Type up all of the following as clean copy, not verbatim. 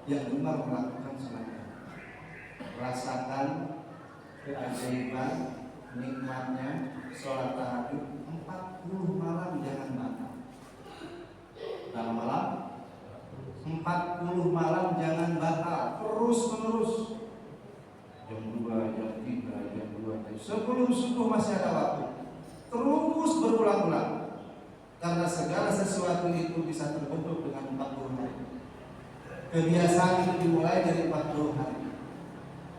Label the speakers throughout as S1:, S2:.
S1: yang gemar melakukan sholat. Rasakan keajaiban nikmatnya sholat tahajud 40 malam jangan batal. Berapa malam? 40 malam jangan batal, terus menerus. Jam 2, jam 3, jam 2, sebelum subuh masih ada waktu. Terus berulang-ulang. Karena segala sesuatu itu bisa terbentuk dengan 40 hari. Kebiasaan itu dimulai dari 40 hari.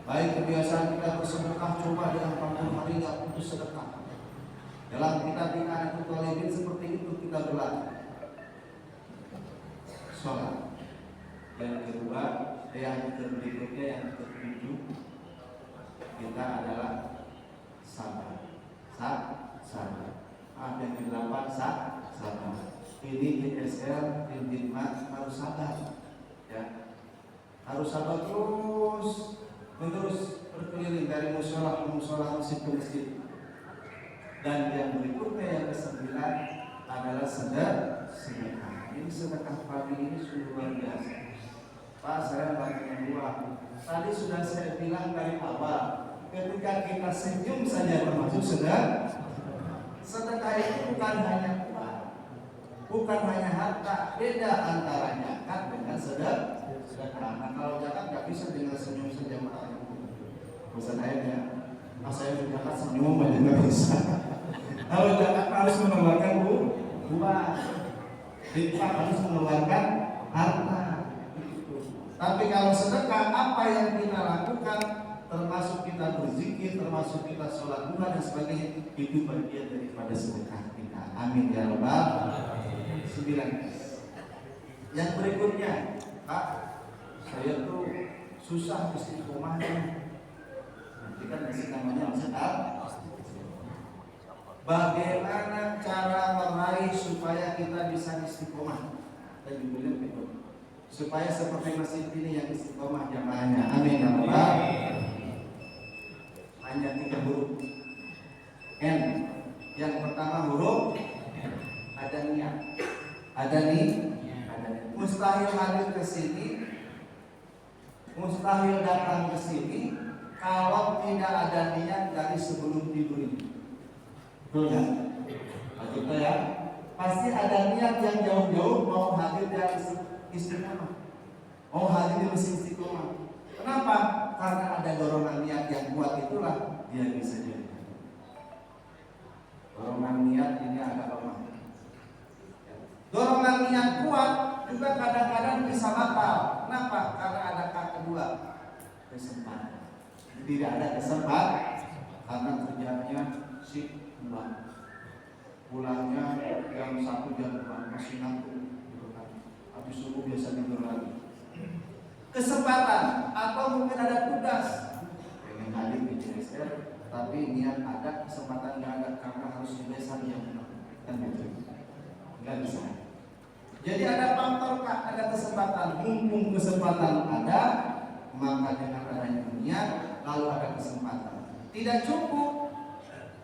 S1: Baik kebiasaan kita bersedekah, coba dengan 40 hari nggak putus sedekah. Dalam kitab Iqanatul Talibin seperti itu kita berlatih. Sholat. Yang kedua, yang berikutnya yang ketujuh, kita adalah sabar. Sabar. Yang ke-8 sabar. Ini ISL tim hikmat harus sabar. Ya. Harus sabar terus menerus berkeliling dari musola ke musola, masjid ke masjid. Dan yang berikutnya yang ke-9 adalah sedekah. Ini sedekah pagi ini sungguh luar biasa. Pak, saya punya uang. Tadi sudah saya bilang dari awal, ketika kita senyum saja termasuk sedekah. Sedekah itu bukan hanya uang, bukan hanya harta, beda antara zakat dengan sedekah. Nah, kalau zakat nggak bisa dengan senyum saja, bosan aja. Nah, saya berzakat senyum aja nggak bisa. Kalau zakat harus mengeluarkan uang, infak harus mengeluarkan harta. Tapi kalau sedekah, apa yang kita lakukan, termasuk kita berzikir, termasuk kita sholat duha dan sebagainya, itu bagian daripada sedekah kita. Amin ya rabbal alamin. 9. Yang berikutnya, Pak, saya tuh susah istiqomahnya. Nanti kan masih namanya sedekah. Bagaimana cara meraih supaya kita bisa istiqomah? Dan juga itu supaya seperti masjid ini yang istiqomah jamaahnya. Amin ya rabbal alamin. Hanya 3 huruf N. Yang pertama huruf ada niat. Ada niat. Mustahil hadir ke sini, mustahil datang ke sini kalau tidak ada niat dari sebelum tidur ini. Betul ya? Betul ya? Pasti ada niat yang jauh-jauh mau hadir dari istiqomah, mau hadir di masjid istiqomah. Kenapa? Karena ada dorongan niat yang kuat, itulah dia bisa jadi. Dorongan niat ini agak lemah. Dorongan niat kuat juga kadang-kadang bisa batal. Kenapa? Karena ada kedua, kesempatan. Tidak ada kesempatan karena kerjanya shift pulangnya jam 1 jam 2 masih ngantuk. Habis subuh biasa tidur lagi. Kesempatan atau mungkin ada tugas pengen hadir di JSR tapi niat ada, kesempatan nggak ada karena harus di desa yang kan gitu nggak bisa. Jadi ada faktor, ada kesempatan. Mumpung kesempatan ada, maka dengan adanya niat lalu ada kesempatan. Tidak cukup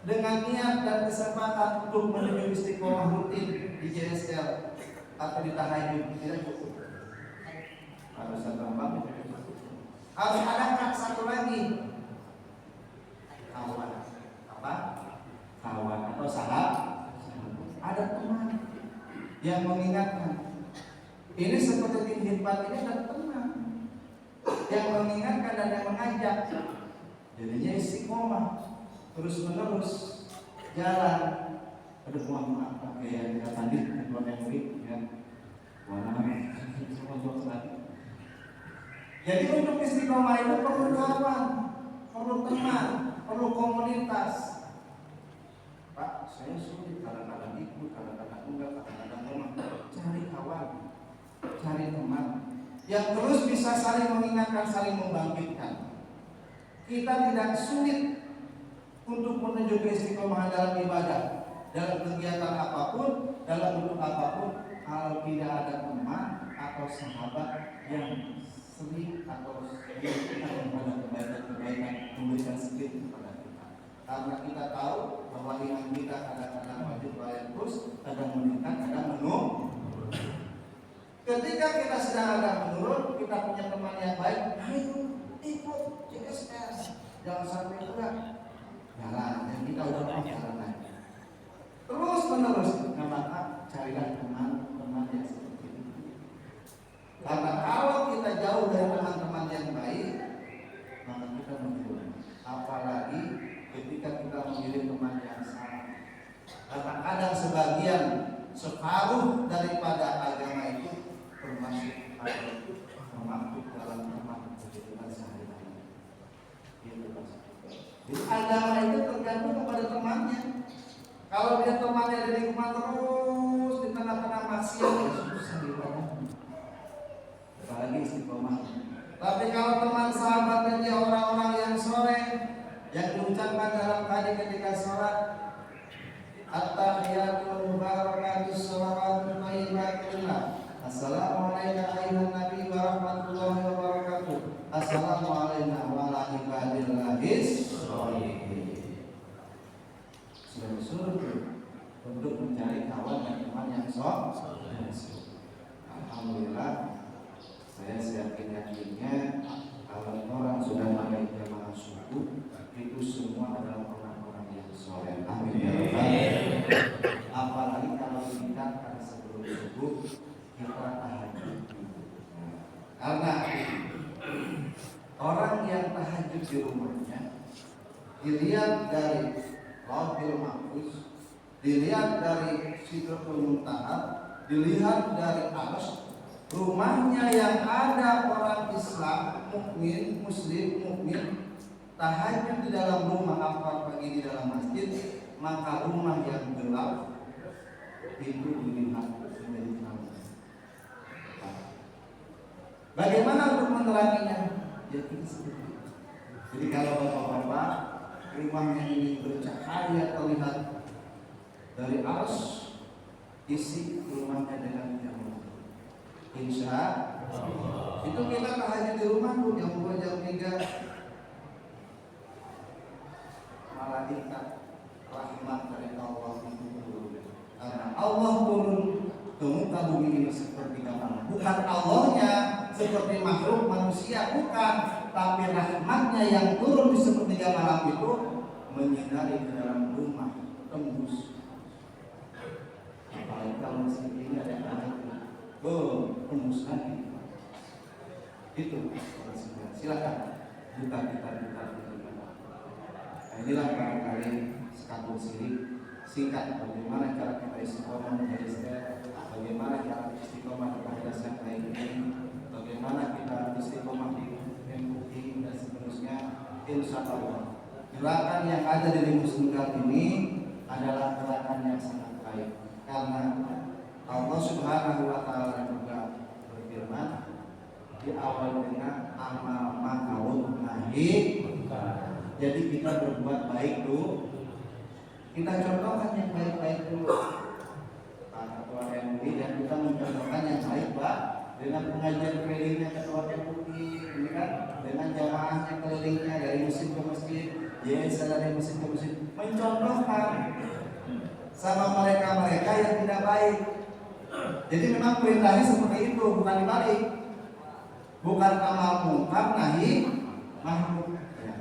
S1: dengan niat dan kesempatan untuk menuju istiqomah rutin di JSL atau di tahajud, tidak cukup. Harus tambah. Harus ada satu lagi, kawan. Apa? Kawan atau sahabat. Ada teman yang mengingatkan. Ini seperti tim hikmat ini ada teman yang mengingatkan dan yang mengajak. Jadinya istiqomah terus menerus jalan. Aduh, mohon maaf pakai yang tadi ketua memori ya. Jadi untuk istiqomah itu perlu kawan, perlu teman, perlu komunitas. Pak, saya sulit kadang-kadang ikut, kadang-kadang enggak, kadang-kadang lemah. Cari kawan, cari teman yang terus bisa saling mengingatkan, saling membangkitkan. Kita tidak sulit untuk menuju ke istiqomah dalam ibadah, dalam kegiatan apapun, dalam bentuk apapun, kalau tidak ada teman atau sahabat yang sering atau yang pada kebaikan memberikan sedikit kepada kita. Karena kita tahu bahwa iman kita kadang-kadang wajib layak terus, kadang meningkat, kadang menurun. Ketika kita sedang ada menurun, kita punya teman yang baik, ayo ikut CSS, jangan sampai enggak. Jalan, yang kita udah jalan. Terus menerus, maka carilah teman-teman yang seperti itu. Karena kalau kita jauh dari teman-teman yang baik, maka kita menurun. Apalagi ketika kita memilih teman yang salah. Kadang-kadang sebagian separuh daripada agama itu termasuk dalam teman kehidupan sehari-hari. Jadi agama itu tergantung kepada temannya. Kalau dia temannya dari rumah terus di tengah-tengah maksiat, ya susah ibadahnya. Apalagi istiqomah. Tapi kalau teman sahabatnya dia orang-orang yang soleh, yang diucapkan dalam tadi ketika sholat, at-tahiyatul mubarakatus shalawatut thayyibatullah. Assalamualaikum ayuhan nabi wa rahmatullahi wa barakatuh. Assalamualaikum wa ala ibadillahis sholihin. Sudah disuruh untuk mencari kawan dan teman yang soleh. Alhamdulillah, saya yakin-yakinnya kalau orang sudah mulai jamaah subuh itu semua adalah orang-orang yang soleh. Amin ya rabbal. Apalagi kalau ditingkatkan sebelum subuh kita tahajud. Karena orang yang tahajud di rumahnya dilihat dari Lauhul Mahfuz, dilihat dari Sidratul Muntaha, dilihat dari arsy, rumahnya yang ada orang Islam, mukmin, muslim, mukmin, tahajud di dalam rumah, apa pagi di dalam masjid, maka rumah yang gelap itu dilihat menjadi terang. Bagaimana untuk meneranginya? Ya kita seperti itu. Jadi kalau bapak-bapak rumahnya ini bercahaya terlihat dari arsy, isi rumahnya dengan jamaah. Insya Allah. Itu kita tahajud di rumah tuh jam 2 jam 3. Malaikat rahmat dari Allah itu turun. Karena Allah turun ke muka bumi ini seperti gambaran. Bukan Allahnya seperti makhluk manusia, bukan, tapi rahmatnya yang turun di sepertiga malam itu menyinari ke dalam rumah, tembus. Apalagi kalau masih ini ada anak, tembus lagi. Itu silakan buka kita. Nah, inilah barangkali sekampung sini singkat bagaimana cara kita istiqomah menjadi sehat, bagaimana cara istiqomah kepada dasar kayak ini, bagaimana kita istiqomah di MUI dan seterusnya. Insya Allah gerakan yang ada di Muslim ini adalah gerakan yang sangat baik, karena Allah Subhanahu wa taala juga berfirman di awal dengan amal ma'ruf nahi. Jadi kita berbuat baik dulu, kita contohkan yang baik-baik dulu. Pak Ketua MUI dan kita mencontohkan yang baik, Pak, dengan pengajian kelilingnya Ketua MUI, ini kan, dengan jamaahnya kelilingnya dari muslim ke masjid, dari muslim ke muslim, mencontohkan sama mereka-mereka yang tidak baik. Jadi memang perintahnya seperti itu, bukan dibalik. Bukan amal mungkar nahi ma'ruf.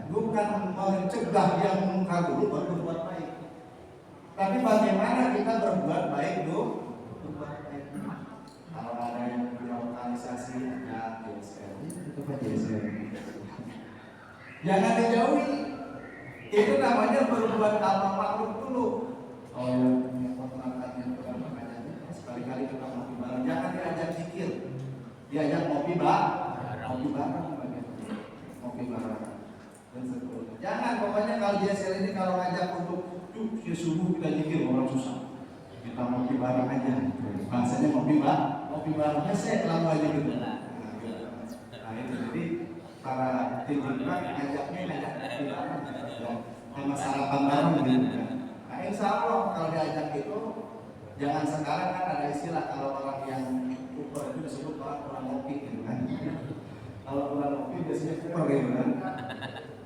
S1: Bukan mencegah yang mungkar dulu baru berbuat baik. Tapi bagaimana kita berbuat baik dulu? Berbuat baik. Kalau ada yang dilokalisasi ada JSR, itu apa JSR? Jangan dijauhi. Itu namanya berbuat amal ma'ruf dulu. Oh ya, perangkatnya perangkatnya sekali-kali kita ngopi bareng. Jangan diajak zikir, diajak ngopi bareng, ngopi bareng. Jangan, pokoknya kalau JSL ini kalau ngajak untuk ya subuh kita zikir orang susah. Kita ngopi bareng aja. Bahasanya ngopi bareng. Saya lama aja gitu. Nah itu jadi para tim ngajaknya ngopi bareng. Sama sarapan bareng gitu. Nah insya Allah kalau diajak itu jangan sekarang kan ada istilah kalau orang yang ukur itu disebut orang ngopi gitu kan. Kalau kurang ngopi biasanya kuper gitu kan.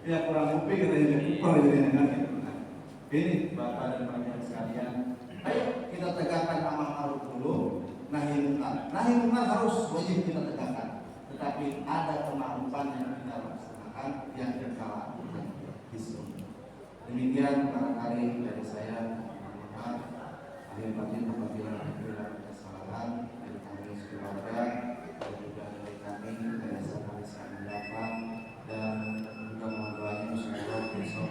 S1: Ya kurang ngopi kita jadi kuper gitu kan. Ini Bapak dan Bapak sekalian, ayo kita tegakkan amal ma'ruf dulu. nahi munkar harus wajib kita tegakkan, tetapi ada kemampuan yang kita laksanakan yang kita lakukan di sini. Demikian barangkali dari saya. Akhir batin apabila ada kesalahan dari kami keluarga dan juga dari kami yayasan mendapat, dan juga mohon doanya insyaallah besok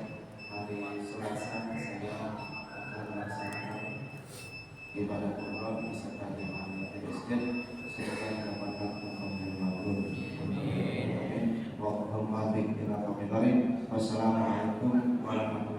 S1: hari Selasa saya akan melaksanakan ibadah umrah beserta jemaah di masjid. Semoga mendapatkan hukum yang mabrur. Amin. Wassalamualaikum warahmatullahi wabarakatuh.